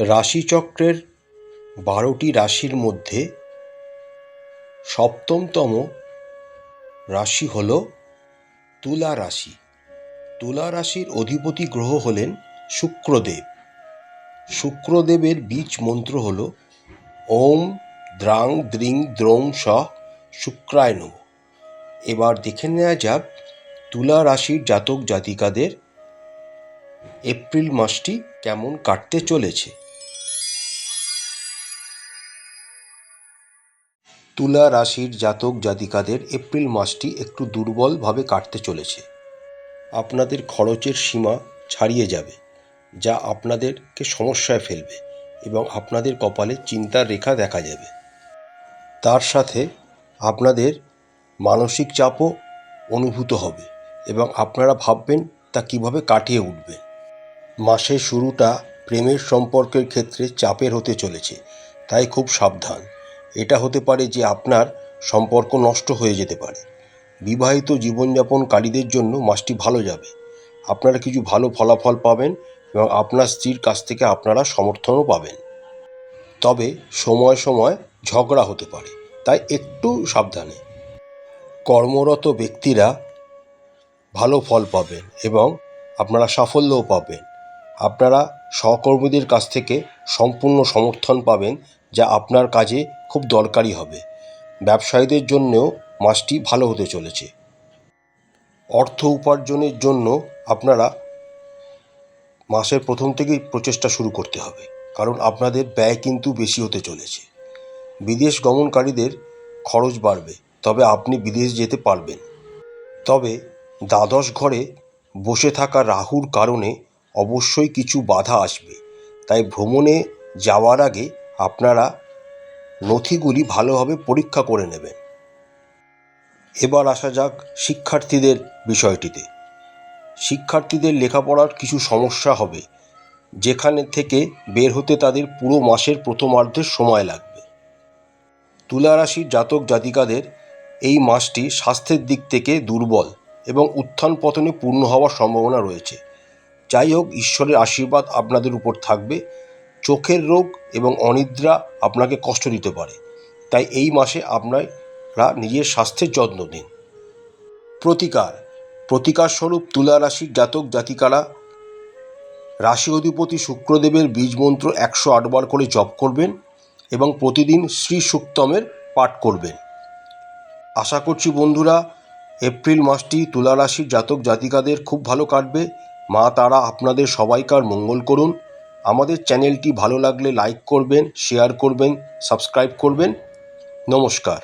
রাশিচক্রের ১২টি রাশির মধ্যে সপ্তমতম রাশি হল তুলা রাশি। তুলা রাশির অধিপতি গ্রহ হলেন শুক্রদেব। শুক্রদেবের বীজ মন্ত্র হল ওম দ্রাং দ্রিং দ্রৌং স শুক্রায় নমঃ। এবার দেখে নেওয়া যাক তুলা রাশির জাতক জাতিকাদের এপ্রিল মাসটি কেমন কাটতে চলেছে। তুলা রাশির জাতক জাতিকাদের এপ্রিল মাসটি একটু দুর্বলভাবে কাটতে চলেছে। আপনাদের খরচের সীমা ছাড়িয়ে যাবে, যা আপনাদেরকে সমস্যায় ফেলবে এবং আপনাদের কপালে চিন্তার রেখা দেখা যাবে। তার সাথে আপনাদের মানসিক চাপও অনুভূত হবে এবং আপনারা ভাববেন তা কিভাবে কাটিয়ে উঠবেন। মাসের শুরুটা প্রেমের সম্পর্কের ক্ষেত্রে চাপের হতে চলেছে, তাই খুব সাবধান। এটা হতে পারে যে আপনার সম্পর্ক নষ্ট হয়ে যেতে পারে। বিবাহিত জীবনযাপনকারীদের জন্য মাসটি ভালো যাবে। আপনারা কিছু ভালো ফলাফল পাবেন এবং আপনার স্ত্রীর কাছ থেকে আপনারা সমর্থনও পাবেন। তবে সময় সময় ঝগড়া হতে পারে, তাই একটু সাবধানে। কর্মরত ব্যক্তিরা ভালো ফল পাবেন এবং আপনারা সাফল্যও পাবেন। আপনারা সহকর্মীদের কাছ থেকে সম্পূর্ণ সমর্থন পাবেন, যা আপনার কাজে খুব দরকারি হবে। ব্যবসায়ীদের জন্যও মাসটি ভালো হতে চলেছে। অর্থ উপার্জনের জন্য আপনারা মাসের প্রথম থেকেই প্রচেষ্টা শুরু করতে হবে, কারণ আপনাদের ব্যয় কিন্তু বেশি হতে চলেছে। বিদেশ গমনকারীদের খরচ বাড়বে, তবে আপনি বিদেশ যেতে পারবেন। তবে দ্বাদশ ঘরে বসে থাকা রাহুর কারণে অবশ্যই কিছু বাধা আসবে, তাই ভ্রমণে যাওয়ার আগে আপনারা নথিগুলি ভালোভাবে পরীক্ষা করে নেবেন। এবার আসা যাক শিক্ষার্থীদের বিষয়টিতে। শিক্ষার্থীদের লেখাপড়ার কিছু সমস্যা হবে, যেখানে থেকে বের হতে তাদের পুরো মাসের প্রথমার্ধের সময় লাগবে। তুলা রাশির জাতক জাতিকাদের এই মাসটি স্বাস্থ্যের দিক থেকে দুর্বল এবং উত্থান পতনে পূর্ণ হওয়ার সম্ভাবনা রয়েছে। যাই হোক, ঈশ্বরের আশীর্বাদ আপনাদের উপর থাকবে। চোখের রোগ এবং অনিদ্রা আপনাকে কষ্ট দিতে পারে, তাই এই মাসে আপনারা নিজের স্বাস্থ্যের যত্ন নিন। প্রতিকার স্বরূপ তুলা রাশির জাতক জাতিকারা রাশি অধিপতি শুক্রদেবের বীজ মন্ত্র 108 বার করে জপ করবেন এবং প্রতিদিন শ্রী সূক্তমের পাঠ করবেন। আশা করছি বন্ধুরা, এপ্রিল মাসটি তুলা রাশির জাতক জাতিকাদের খুব ভালো কাটবে। মা তারা আপনাদের সবাইকার মঙ্গল করুন। আমাদের চ্যানেলটি ভালো লাগলে লাইক করবেন, শেয়ার করবেন, সাবস্ক্রাইব করবেন। নমস্কার।